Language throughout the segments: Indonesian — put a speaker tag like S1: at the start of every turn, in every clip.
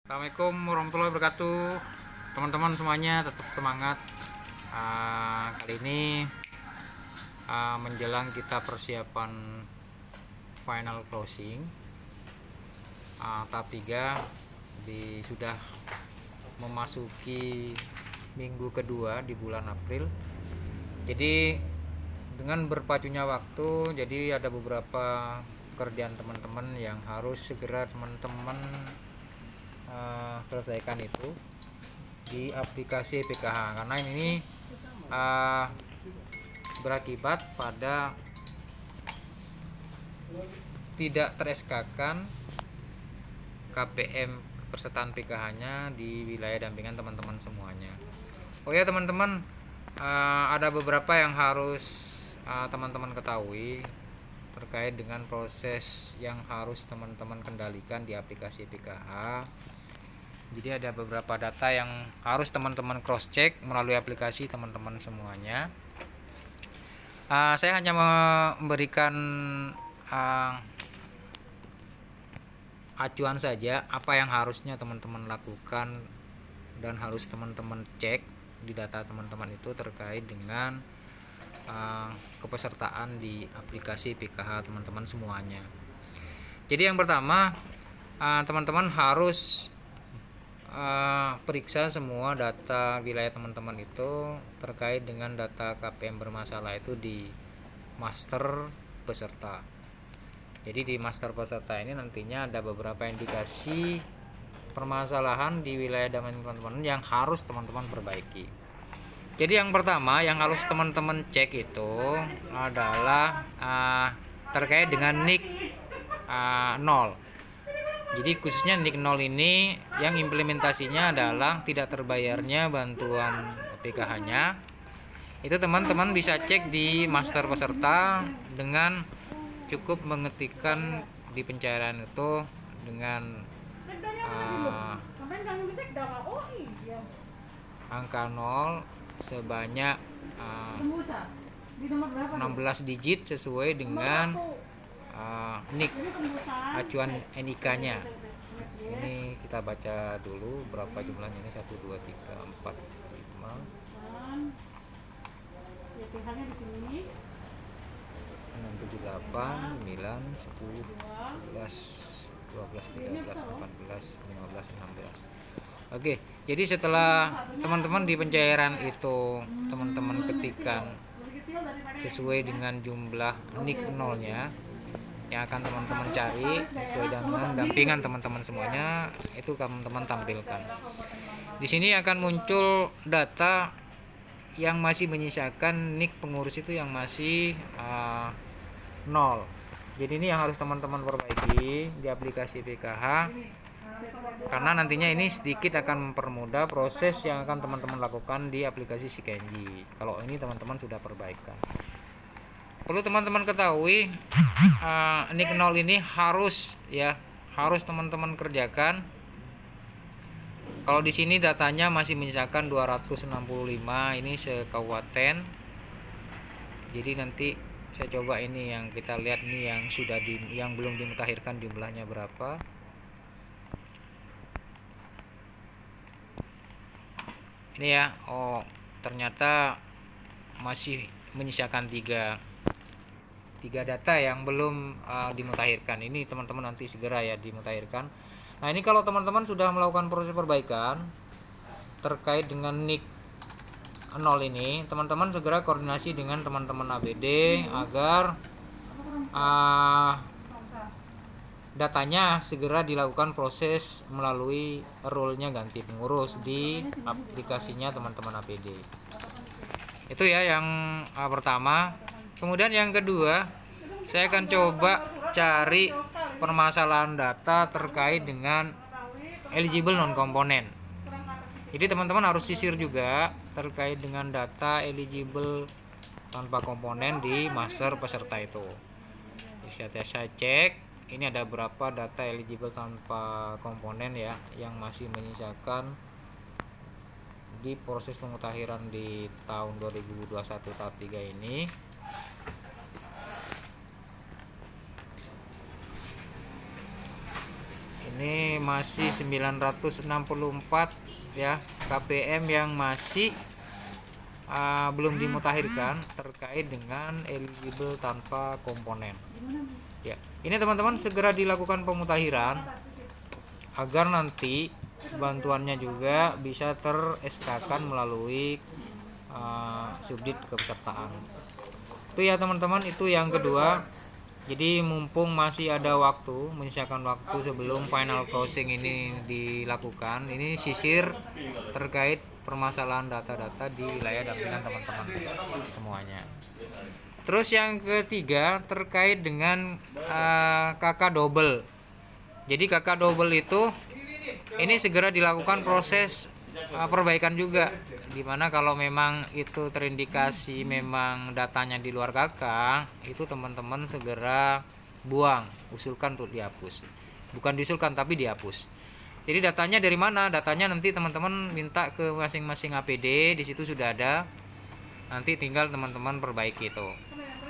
S1: Assalamualaikum warahmatullahi wabarakatuh, teman-teman semuanya tetap semangat. Kali ini menjelang kita persiapan final closing tahap 3 sudah memasuki minggu kedua di bulan April. Jadi dengan berpacunya waktu, jadi ada beberapa pekerjaan teman-teman yang harus segera teman-teman selesaikan itu di aplikasi PKH, karena ini berakibat pada tidak ter-SK-kan KPM kepesertaan PKH-nya di wilayah dampingan teman-teman semuanya. Oh ya teman-teman, ada beberapa yang harus teman-teman ketahui terkait dengan proses yang harus teman-teman kendalikan di aplikasi PKH. Jadi ada beberapa data yang harus teman-teman cross check melalui aplikasi teman-teman semuanya. Saya hanya memberikan acuan saja apa yang harusnya teman-teman lakukan dan harus teman-teman cek di data teman-teman itu terkait dengan kepesertaan di aplikasi PKH teman-teman semuanya. Jadi yang pertama, teman-teman harus periksa semua data wilayah teman-teman itu terkait dengan data KPM bermasalah itu di master peserta. Jadi di master peserta ini nantinya ada beberapa indikasi permasalahan di wilayah dampingan teman-teman yang harus teman-teman perbaiki. Jadi yang pertama yang harus teman-teman cek itu adalah terkait dengan NIK 0. Jadi khususnya NIK 0 ini yang implementasinya adalah tidak terbayarnya bantuan PKH-nya. Itu teman-teman bisa cek di master peserta dengan cukup mengetikkan di pencairan itu dengan angka 0 sebanyak 16 digit sesuai dengan NIK acuan NIK-nya. Ini kita baca dulu berapa jumlahnya ini, 1 2 3 4 5 6 7 8 9 10 11 12 13 14 15 16. Oke, jadi setelah teman-teman di pencairan itu teman-teman ketikkan sesuai dengan jumlah NIK 0-nya yang akan teman-teman cari sesuai dengan dampingan teman-teman semuanya, itu teman-teman tampilkan. Di sini akan muncul data yang masih menyisakan NIK pengurus itu yang masih 0. Jadi ini yang harus teman-teman perbaiki di aplikasi PKH, karena nantinya ini sedikit akan mempermudah proses yang akan teman-teman lakukan di aplikasi Sikenji kalau ini teman-teman sudah perbaikan. Perlu teman-teman ketahui, NIK 0 ini harus teman-teman kerjakan. Kalau di sini datanya masih menyisakan 265 ini sekabupaten. Jadi nanti saya coba ini yang kita lihat nih yang belum dimutakhirkan jumlahnya berapa. Ini ya, oh ternyata masih menyisakan tiga data yang belum dimutakhirkan. Ini teman-teman nanti segera ya dimutakhirkan. Nah ini kalau teman-teman sudah melakukan proses perbaikan terkait dengan NIK 0 ini, teman-teman segera koordinasi dengan teman-teman ABD agar datanya segera dilakukan proses melalui rule-nya ganti pengurus di aplikasinya teman-teman APD. Itu ya yang pertama. Kemudian yang kedua, saya akan coba cari permasalahan data terkait dengan eligible non komponen. Jadi teman-teman harus sisir juga terkait dengan data eligible tanpa komponen di master peserta itu. Jadi saya cek, ini ada berapa data eligible tanpa komponen ya yang masih menyisakan di proses pemutakhiran di tahun 2021 tahap 3 ini. Ini Ini masih 964 ya KPM yang masih belum dimutakhirkan terkait dengan eligible tanpa komponen. Ya, ini teman-teman segera dilakukan pemutakhiran agar nanti bantuannya juga bisa ter-SK-kan melalui subdit kepesertaan. Itu ya teman-teman, itu yang kedua. Jadi mumpung masih ada waktu, menyisakan waktu sebelum final closing ini dilakukan, ini sisir terkait permasalahan data-data di wilayah dampingan teman-teman semuanya. Terus yang ketiga terkait dengan KK double. Jadi KK double itu ini segera dilakukan proses perbaikan juga, dimana kalau memang itu terindikasi memang datanya di luar KK, itu teman-teman segera buang, usulkan untuk dihapus. Bukan diusulkan tapi dihapus. Jadi datanya dari mana? Datanya nanti teman-teman minta ke masing-masing APD, di situ sudah ada. Nanti tinggal teman-teman perbaiki itu.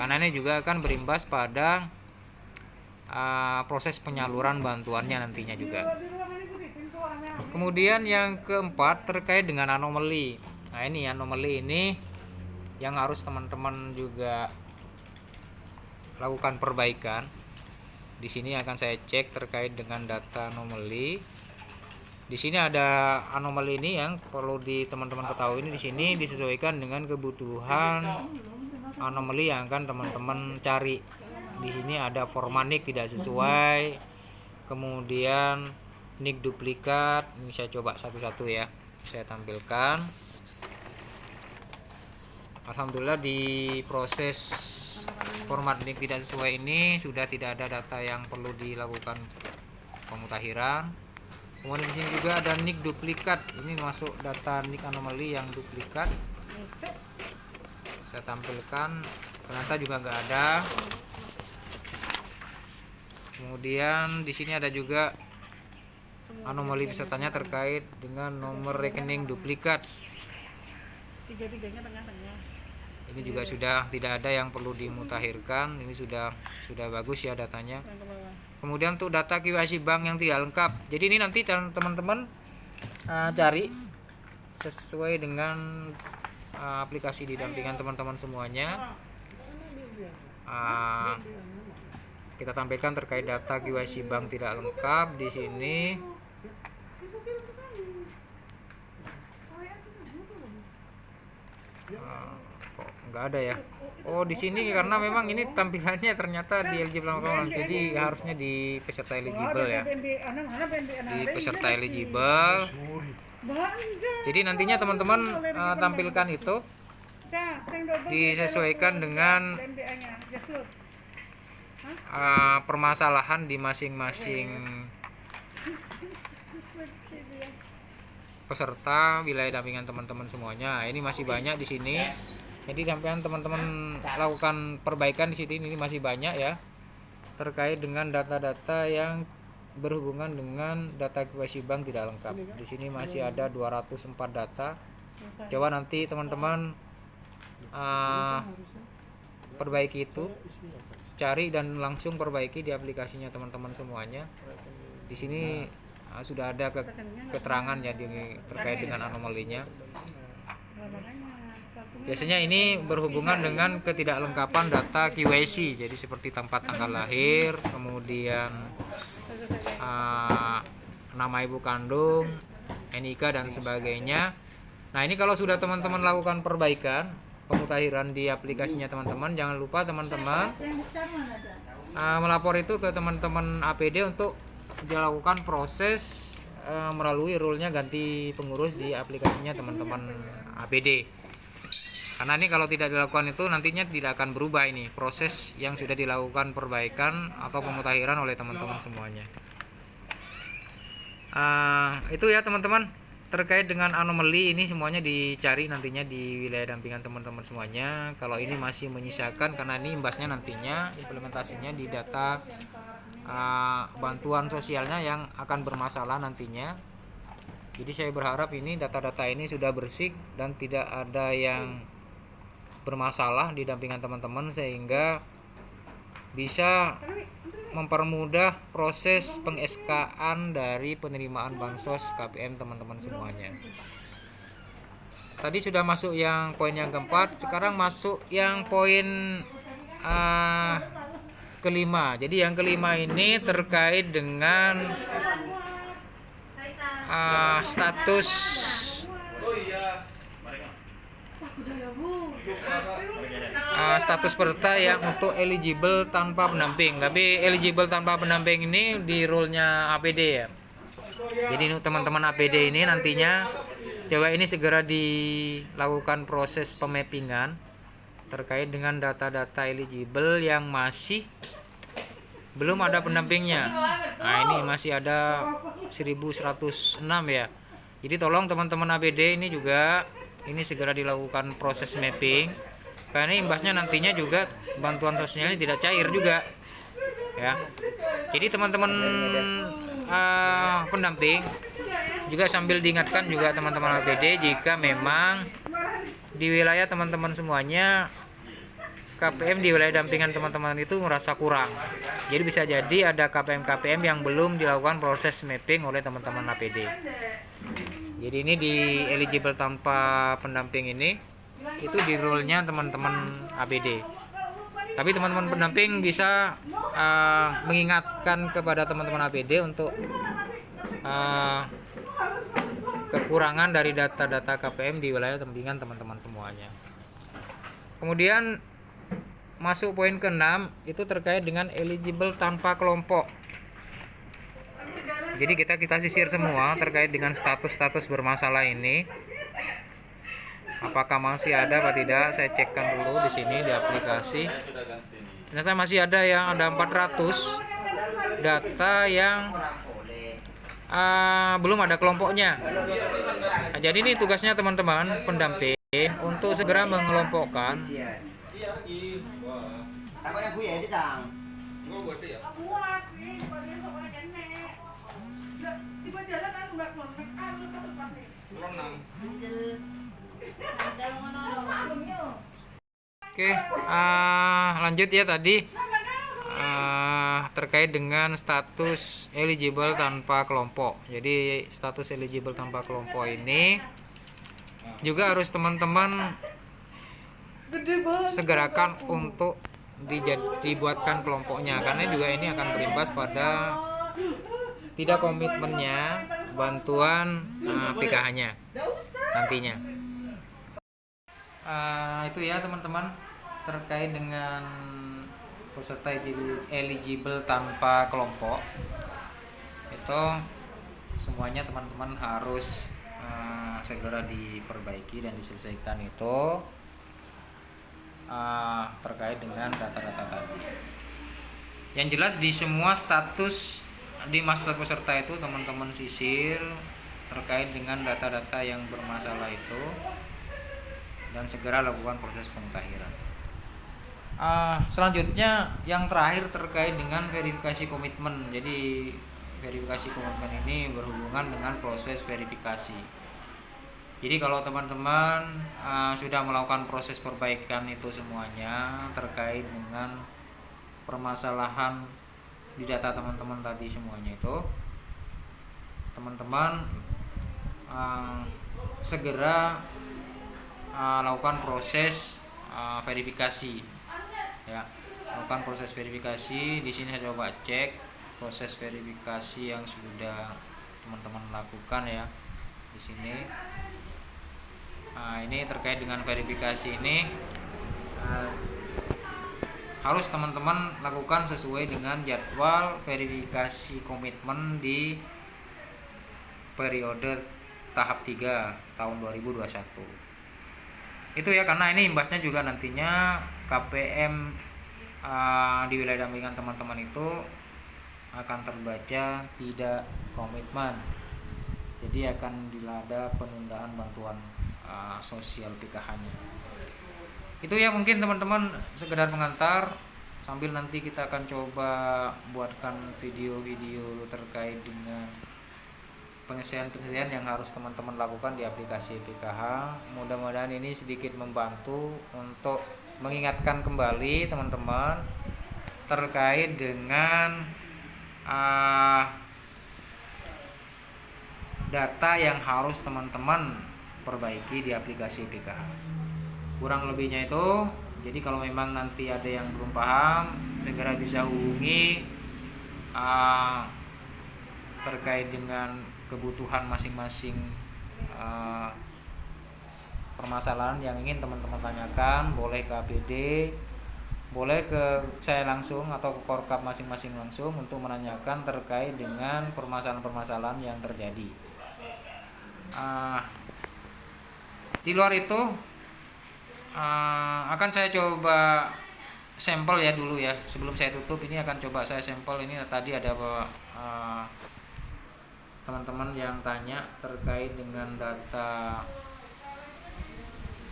S1: Karena ini juga akan berimbas pada proses penyaluran bantuannya nantinya juga. Kemudian yang keempat terkait dengan anomali. Nah, ini anomali ini yang harus teman-teman juga lakukan perbaikan. Di sini akan saya cek terkait dengan data anomali. Di sini ada anomali ini yang perlu teman-teman ketahui, ini di sini disesuaikan dengan kebutuhan anomali yang akan teman-teman cari. Di sini ada formanik tidak sesuai, kemudian nik duplikat. Ini saya coba satu-satu ya, saya tampilkan. Alhamdulillah di proses format nik tidak sesuai ini sudah tidak ada data yang perlu dilakukan pemutakhiran. Kemudian di sini juga ada nik duplikat. Ini masuk data nik anomali yang duplikat. Saya tampilkan, ternyata juga nggak ada. Kemudian di sini ada juga anomali pesertanya terkait dengan nomor rekening duplikat.
S2: Tiga-tiganya tengah-tengah.
S1: Ini juga sudah tidak ada yang perlu dimutakhirkan. Ini sudah bagus ya datanya. Kemudian untuk data KYC bank yang tidak lengkap. Jadi ini nanti teman-teman cari sesuai dengan aplikasi di dampingan teman-teman semuanya. Kita tampilkan terkait data KYC bank tidak lengkap di sini. Kok nggak ada ya? Oh, di sini karena memang ini tampilannya ternyata di eligible, jadi harusnya di peserta eligible ya. Di peserta eligible. Jadi nantinya teman-teman tampilkan itu disesuaikan dengan permasalahan di masing-masing peserta wilayah dampingan teman-teman semuanya. Ini masih banyak di sini. Jadi sampai teman-teman lakukan perbaikan di sini, ini masih banyak ya terkait dengan data-data yang berhubungan dengan data KYC bank tidak lengkap. Di sini masih ada 204 data. Coba nanti teman-teman perbaiki itu, cari dan langsung perbaiki di aplikasinya teman-teman semuanya. Di sini sudah ada keterangan ya terkait dengan anomalinya. Biasanya ini berhubungan dengan ketidaklengkapan data KYC, jadi seperti tempat tanggal lahir, kemudian nama ibu kandung, NIK dan sebagainya. Nah, ini kalau sudah teman-teman lakukan perbaikan, pemutakhiran di aplikasinya teman-teman, jangan lupa teman-teman melapor itu ke teman-teman APD untuk dilakukan proses melalui rule-nya ganti pengurus di aplikasinya teman-teman APD. Karena ini kalau tidak dilakukan itu nantinya tidak akan berubah ini proses yang sudah dilakukan perbaikan atau pemutakhiran oleh teman-teman semuanya. Itu ya teman-teman terkait dengan anomali, ini semuanya dicari nantinya di wilayah dampingan teman-teman semuanya. Kalau ini masih menyisakan, karena ini imbasnya nantinya implementasinya di data bantuan sosialnya yang akan bermasalah nantinya. Jadi saya berharap ini data-data ini sudah bersih dan tidak ada yang bermasalah di dampingan teman-teman, sehingga bisa mempermudah proses peng-SK-an dari penerimaan bansos KPM teman-teman semuanya. Tadi sudah masuk yang poin yang keempat, sekarang masuk yang poin kelima. Jadi yang kelima ini terkait dengan status status peserta yang untuk eligible tanpa pendamping. Tapi eligible tanpa pendamping ini di rule-nya APD ya. Jadi untuk teman-teman APD ini nantinya coba ini segera dilakukan proses pemappingan terkait dengan data-data eligible yang masih belum ada pendampingnya. Nah, ini masih ada 1106 ya. Jadi tolong teman-teman APD ini juga ini segera dilakukan proses mapping. Karena imbasnya nantinya juga bantuan sosialnya tidak cair juga. Ya. Jadi teman-teman pendamping juga sambil diingatkan juga teman-teman APD jika memang di wilayah teman-teman semuanya KPM di wilayah dampingan teman-teman itu merasa kurang. Jadi bisa jadi ada KPM-KPM yang belum dilakukan proses mapping oleh teman-teman APD. Jadi ini di eligible tanpa pendamping ini itu di rule-nya teman-teman APD. Tapi teman-teman pendamping bisa mengingatkan kepada teman-teman APD untuk kekurangan dari data-data KPM di wilayah dampingan teman-teman semuanya. Kemudian masuk poin ke-6 itu terkait dengan eligible tanpa kelompok. Jadi kita sisir semua terkait dengan status-status bermasalah ini. Apakah masih ada atau tidak? Saya cekkan dulu di sini di aplikasi. Ternyata masih ada yang ada 400 data yang belum ada kelompoknya. Nah, jadi ini tugasnya teman-teman pendamping untuk segera mengelompokkan Oke, lanjut ya tadi terkait dengan status eligible tanpa kelompok. Jadi status eligible tanpa kelompok ini juga harus teman-teman segerakan untuk dibuatkan kelompoknya, karena juga ini akan berimbas pada tidak komitmennya bantuan PKH-nya nantinya. Itu ya teman-teman terkait dengan peserta eligible tanpa kelompok. Itu semuanya teman-teman harus segera diperbaiki dan diselesaikan itu terkait dengan data-data tadi. Yang jelas di semua status di master peserta itu teman-teman sisir terkait dengan data-data yang bermasalah itu dan segera lakukan proses pemutahiran. Selanjutnya yang terakhir terkait dengan verifikasi komitmen. Jadi verifikasi komitmen ini berhubungan dengan proses verifikasi. Jadi kalau teman-teman sudah melakukan proses perbaikan itu semuanya terkait dengan permasalahan di data teman-teman tadi semuanya itu, teman-teman segera lakukan proses verifikasi ya. Lakukan proses verifikasi. Di sini saya coba cek proses verifikasi yang sudah teman-teman lakukan ya di sini. Ini terkait dengan verifikasi ini harus teman-teman lakukan sesuai dengan jadwal verifikasi komitmen di periode tahap 3 tahun 2021. Itu ya, karena ini imbasnya juga nantinya KPM di wilayah dampingan teman-teman itu akan terbaca tidak komitmen. Jadi akan dilada penundaan bantuan sosial PKH-nya. Itu ya mungkin teman-teman sekedar pengantar, sambil nanti kita akan coba buatkan video-video terkait dengan penyelesaian yang harus teman-teman lakukan di aplikasi PKH. Mudah-mudahan ini sedikit membantu untuk mengingatkan kembali teman-teman terkait dengan data yang harus teman-teman perbaiki di aplikasi PKH. Kurang lebihnya itu, jadi kalau memang nanti ada yang belum paham, segera bisa hubungi terkait dengan kebutuhan masing-masing permasalahan yang ingin teman-teman tanyakan. Boleh ke APD, boleh ke saya langsung atau ke Korkap masing-masing langsung untuk menanyakan terkait dengan permasalahan-permasalahan yang terjadi. Di luar itu akan saya coba sampel ya dulu ya, sebelum saya tutup ini akan coba saya sampel. Ini tadi ada teman-teman yang tanya terkait dengan data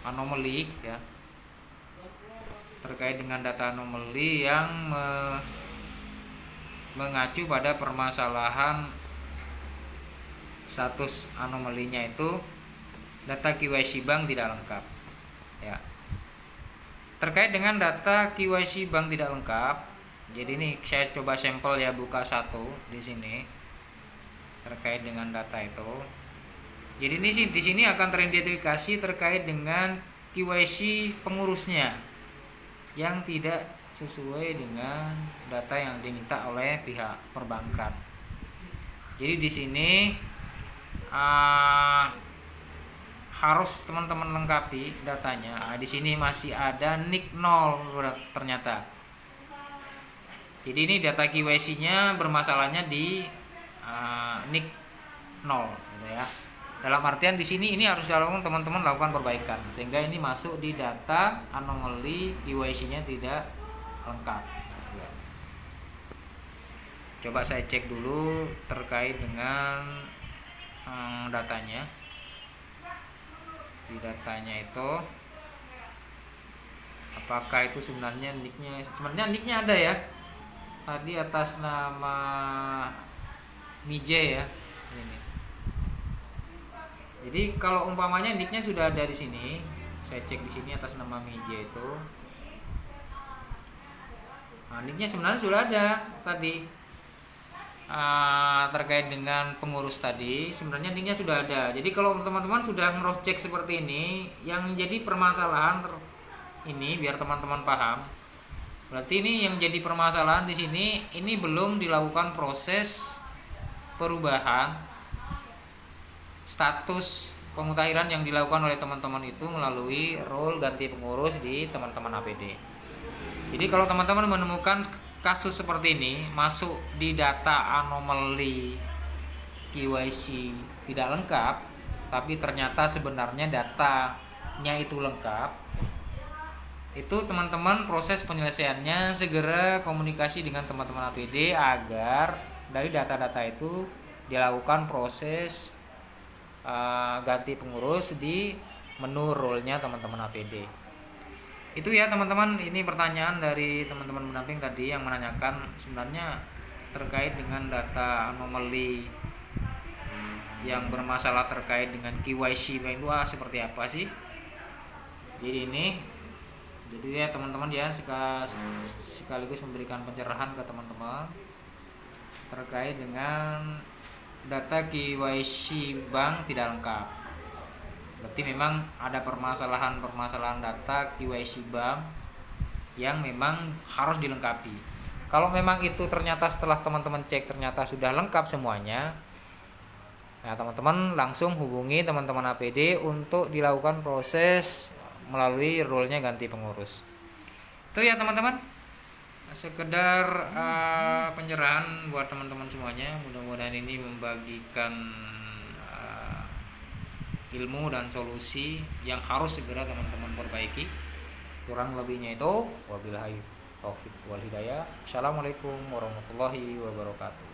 S1: anomali ya, terkait dengan data anomali yang mengacu pada permasalahan status anomalinya itu data KYC bank tidak lengkap ya. Terkait dengan data KYC bank tidak lengkap, jadi ini saya coba sampel ya, buka satu di sini terkait dengan data itu. Jadi ini sih di sini akan teridentifikasi terkait dengan KYC pengurusnya yang tidak sesuai dengan data yang diminta oleh pihak perbankan. Jadi di sini harus teman-teman lengkapi datanya. Di sini masih ada NIK 0 ternyata. Jadi ini data KYC-nya bermasalahnya di NIK 0 gitu ya. Dalam artian di sini ini harus dilakukan, teman-teman lakukan perbaikan sehingga ini masuk di data anomali KYC-nya tidak lengkap. Coba saya cek dulu terkait dengan datanya. Di datanya itu apakah itu sebenarnya nicknya? Sebenarnya nicknya ada ya. Tadi atas nama Mije ya. Ini. Jadi kalau umpamanya nicknya sudah ada di sini, saya cek di sini atas nama Mije itu. Nah, nicknya sebenarnya sudah ada tadi. Terkait dengan pengurus tadi, sebenarnya nicknya sudah ada. Jadi kalau teman-teman sudah cross check seperti ini, yang jadi permasalahan ini biar teman-teman paham. Berarti ini yang jadi permasalahan di sini, ini belum dilakukan proses perubahan status pemutahiran yang dilakukan oleh teman-teman itu melalui role ganti pengurus di teman-teman APD. Jadi kalau teman-teman menemukan kasus seperti ini masuk di data anomali KYC tidak lengkap, tapi ternyata sebenarnya datanya itu lengkap, itu teman-teman proses penyelesaiannya segera komunikasi dengan teman-teman APD agar dari data-data itu dilakukan proses ganti pengurus di menu role-nya teman-teman APD. Itu ya teman-teman, ini pertanyaan dari teman-teman pendamping tadi yang menanyakan sebenarnya terkait dengan data anomali yang bermasalah terkait dengan KYC bank itu seperti apa sih. Jadi ya teman-teman ya, sekaligus memberikan pencerahan ke teman-teman terkait dengan data KYC bank tidak lengkap. Berarti memang ada permasalahan data KYC bank yang memang harus dilengkapi. Kalau memang itu ternyata setelah teman-teman cek ternyata sudah lengkap semuanya, nah teman-teman langsung hubungi teman-teman APD untuk dilakukan proses melalui role-nya ganti pengurus. Itu ya teman-teman, sekedar pencerahan buat teman-teman semuanya. Mudah-mudahan ini membagikan ilmu dan solusi yang harus segera teman-teman perbaiki. Kurang lebihnya itu wabillahi taufiq wal hidayah. Assalamualaikum warahmatullahi wabarakatuh.